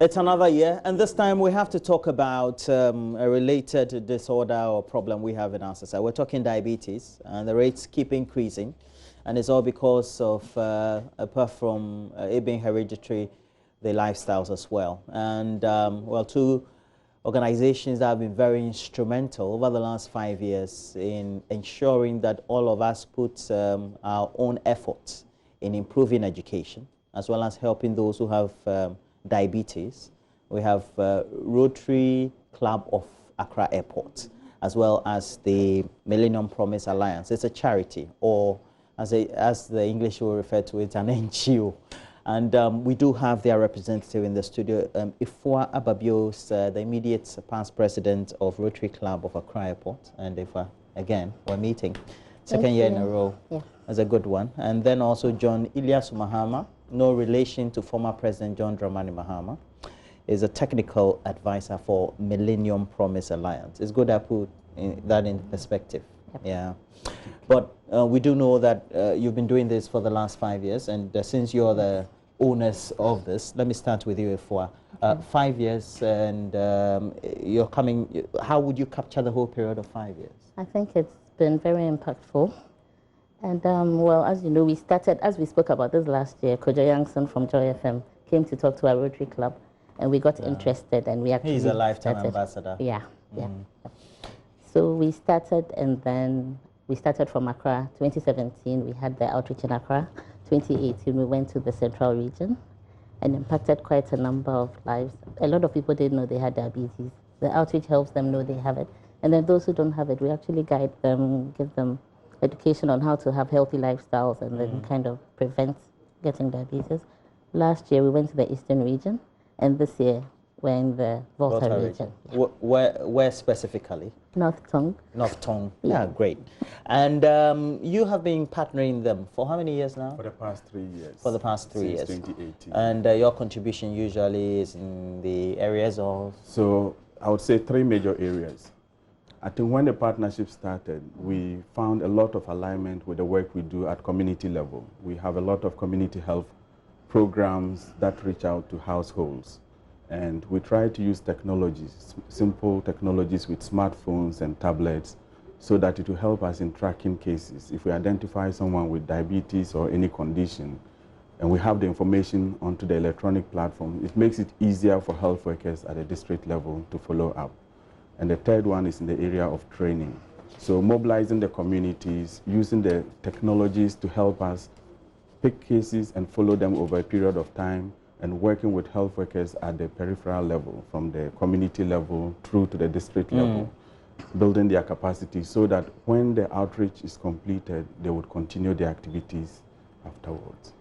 It's another year, and this time we have to talk about a related disorder or problem we have in our society. We're talking diabetes, and the rates keep increasing, and it's all because of, apart from it being hereditary, the lifestyles as well. And, well, two organizations that have been very instrumental over the last 5 years in ensuring that all of us put our own efforts in improving education, as well as helping those who have diabetes. We have Rotary Club of Accra Airport, as well as the Millennium Promise Alliance. It's a charity, or as the English will refer to it, an NGO. And we do have their representative in the studio, Ifua Ababios, the immediate past president of Rotary Club of Accra Airport. And Ifua, again, we're meeting. Second year in a row. Yeah. That's a good one. And then also John Ilyas Mahama, no relation to former President John Dramani Mahama, is a technical advisor for Millennium Promise Alliance. It's good I put that in perspective. Yep. Yeah. But we do know that you've been doing this for the last 5 years, and since you're the owners of this, let me start with you, Ifua. 5 years, and you're coming, how would you capture the whole period of 5 years? I think it's been very impactful. And well, as you know, we started, as we spoke about this last year, Kojo Youngson from Joy FM came to talk to our Rotary Club, and we got interested, and we actually He's a lifetime ambassador. Yeah, yeah. So we started, and then we started from Accra. 2017, we had the outreach in Accra. 2018, we went to the central region and impacted quite a number of lives. A lot of people didn't know they had diabetes. The outreach helps them know they have it. And then those who don't have it, we actually guide them, give them education on how to have healthy lifestyles and then kind of prevent getting diabetes. Last year, we went to the eastern region, and this year, we're in the Bator region. Yeah. Where specifically? North Tongue. North Tongue. Yeah, great. And you have been partnering them for how many years now? For the past 3 years. For the past 3 years. Since 2018. And your contribution usually is in the areas of? So I would say 3 major areas. I think when the partnership started, we found a lot of alignment with the work we do at community level. We have a lot of community health programs that reach out to households. And we try to use technologies, simple technologies with smartphones and tablets, so that it will help us in tracking cases. If we identify someone with diabetes or any condition, and we have the information onto the electronic platform, it makes it easier for health workers at the district level to follow up. And the third one is in the area of training. So mobilizing the communities, using the technologies to help us pick cases and follow them over a period of time, and working with health workers at the peripheral level, from the community level through to the district level, building their capacity so that when the outreach is completed, they would continue their activities afterwards.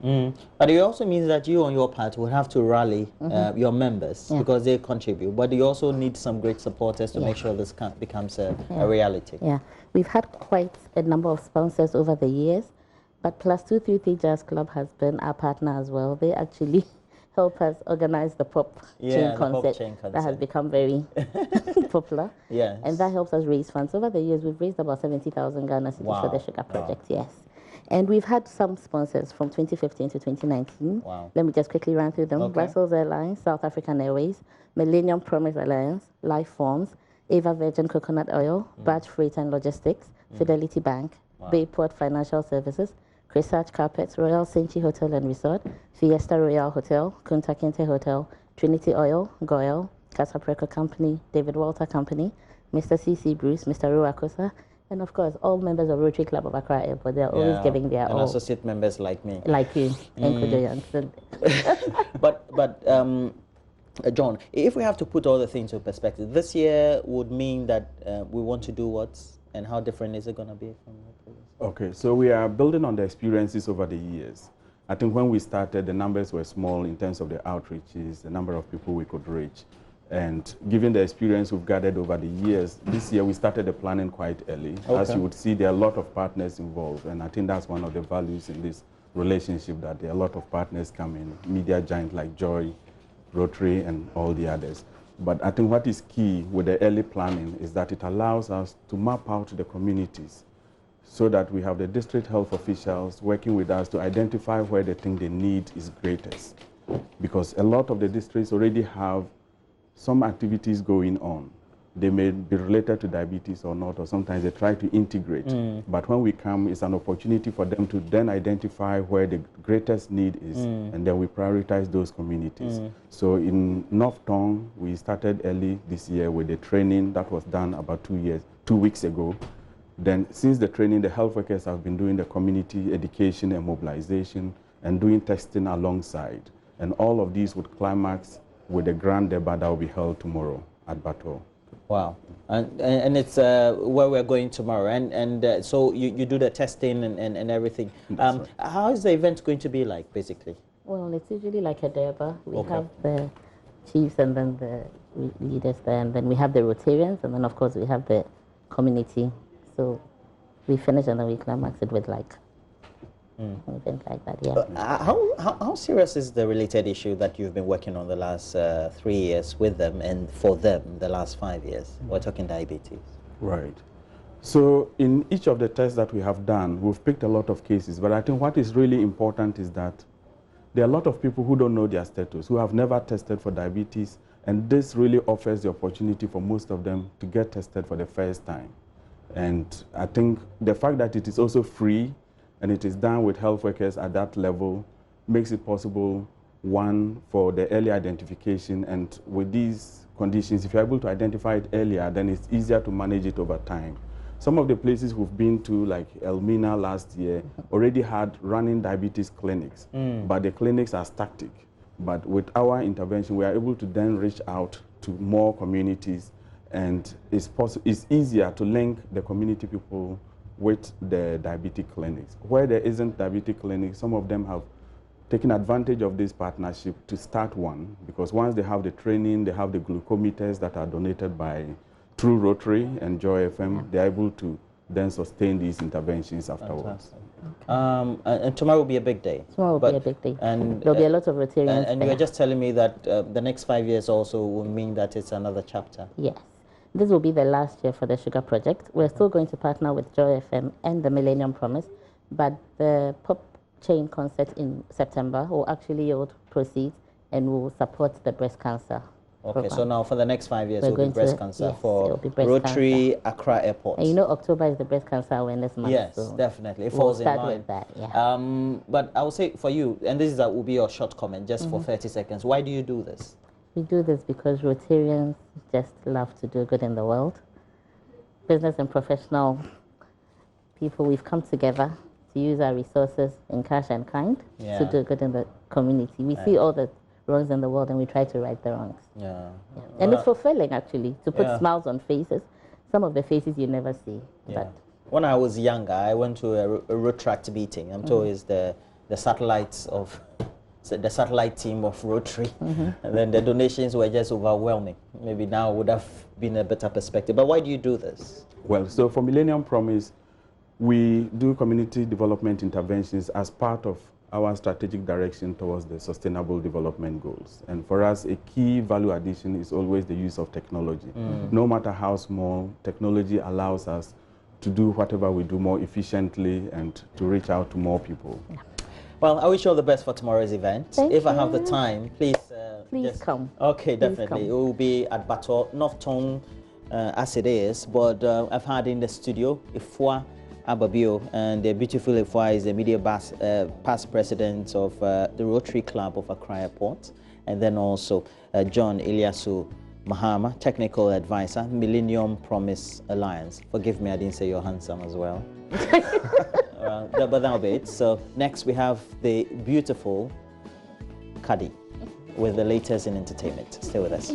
But it also means that you on your part will have to rally your members because they contribute, but you also need some great supporters to make sure this becomes a reality. Yeah, we've had quite a number of sponsors over the years, but Plus 233 Jazz Club has been our partner as well. They actually help us organize the pop chain concert that has become very popular. Yes. And that helps us raise funds. Over the years, we've raised about 70,000 Ghana cedis for the Sugar Project, yes. And we've had some sponsors from 2015 to 2019. Wow. Let me just quickly run through them. Okay. Brussels Airlines, South African Airways, Millennium Promise Alliance, Life Forms, Ava Virgin Coconut Oil, Batch Freight and Logistics, Fidelity Bank, Bayport Financial Services, Research Carpets, Royal Senchi Hotel and Resort, Fiesta Royal Hotel, Kunta Kinte Hotel, Trinity Oil, Goyle, Casa Preco Company, David Walter Company, Mr. C.C. Bruce, Mr. Ruakosa, and of course, all members of Rotary Club of Accra Airport. They're always giving their all. And associate members like me. Like you, and Kojo Youngson. But John, if we have to put all the things in perspective, this year would mean that we want to do what, and how different is it going to be from the previous? Okay, so we are building on the experiences over the years. I think when we started, the numbers were small in terms of the outreaches, the number of people we could reach. And given the experience we've gathered over the years, this year we started the planning quite early. Okay. As you would see, there are a lot of partners involved, and I think that's one of the values in this relationship, that there are a lot of partners coming, media giants like Joy, Rotary, and all the others. But I think what is key with the early planning is that it allows us to map out the communities, so that we have the district health officials working with us to identify where they think the need is greatest. because a lot of the districts already have some activities going on. They may be related to diabetes or not, or sometimes they try to integrate. But when we come, it's an opportunity for them to then identify where the greatest need is, and then we prioritize those communities. So in North Tongue, we started early this year with the training that was done about 2 weeks ago. Then since the training, the health workers have been doing the community education and mobilization and doing testing alongside. And all of these would climax with the grand durbar that will be held tomorrow at Bator. Wow. And it's where we're going tomorrow. And so you do the testing and everything. That's right. How is the event going to be like, basically? Well, it's usually like a durbar. We have the chiefs and then the leaders there, and then we have the Rotarians, and then of course we have the community. So we finish and then we climax it with like an event like that, yeah. How serious is the related issue that you've been working on the last 3 years with them, and for them the last 5 years? We're talking diabetes. Right. So in each of the tests that we have done, we've picked a lot of cases, but I think what is really important is that there are a lot of people who don't know their status, who have never tested for diabetes, and this really offers the opportunity for most of them to get tested for the first time. And I think the fact that it is also free and it is done with health workers at that level makes it possible, one, for the early identification, and with these conditions, if you're able to identify it earlier, then it's easier to manage it over time. Some of the places we've been to, like Elmina last year, already had running diabetes clinics, but the clinics are static. But with our intervention, we are able to then reach out to more communities, and it's easier to link the community people with the diabetic clinics. Where there isn't diabetic clinics, some of them have taken advantage of this partnership to start one, because once they have the training, they have the glucometers that are donated by through Rotary and Joy FM, they're able to then sustain these interventions afterwards. And tomorrow will be a big day. Tomorrow will be a big day. And there'll be a lot of Rotarians. And you were just telling me that the next 5 years also will mean that it's another chapter. Yes. This will be the last year for the Sugar Project. We're still going to partner with Joy FM and the Millennium Promise, but the pop chain concert in September will actually yield proceeds and will support the breast cancer program. So now for the next 5 years, it will be breast cancer, yes, for breast Rotary cancer. Accra Airport. And you know October is the breast cancer awareness month. Yes, so definitely. It falls in line. with that, yeah. But I will say for you, and this will be your short comment, just for 30 seconds, why do you do this? We do this because Rotarians just love to do good in the world. Business and professional people, we've come together to use our resources in cash and kind to do good in the community. We see all the wrongs in the world and we try to right the wrongs. And it's fulfilling, actually, to put smiles on faces. Some of the faces you never see. But when I was younger, I went to a road tract meeting. I'm told it's the satellites of... So the satellite team of Rotary, and then the donations were just overwhelming. Maybe now would have been a better perspective. But why do you do this? Well, so for Millennium Promise, we do community development interventions as part of our strategic direction towards the Sustainable Development Goals. And for us, a key value addition is always the use of technology. No matter how small, technology allows us to do whatever we do more efficiently and to reach out to more people. Well, I wish you all the best for tomorrow's event. If I have the time, please please come. Okay, Please definitely. come. It will be at Bator, North Tongue, as it is. But I've had in the studio Ifua Ababio, and the beautiful Ifua is the media past president of the Rotary Club of Accra Airport, and then also John Ilyasu Mahama, technical advisor, Millennium Promise Alliance. Forgive me, I didn't say you're handsome as well. But that'll be it. So next we have the beautiful Kadi with the latest in entertainment. Stay with us.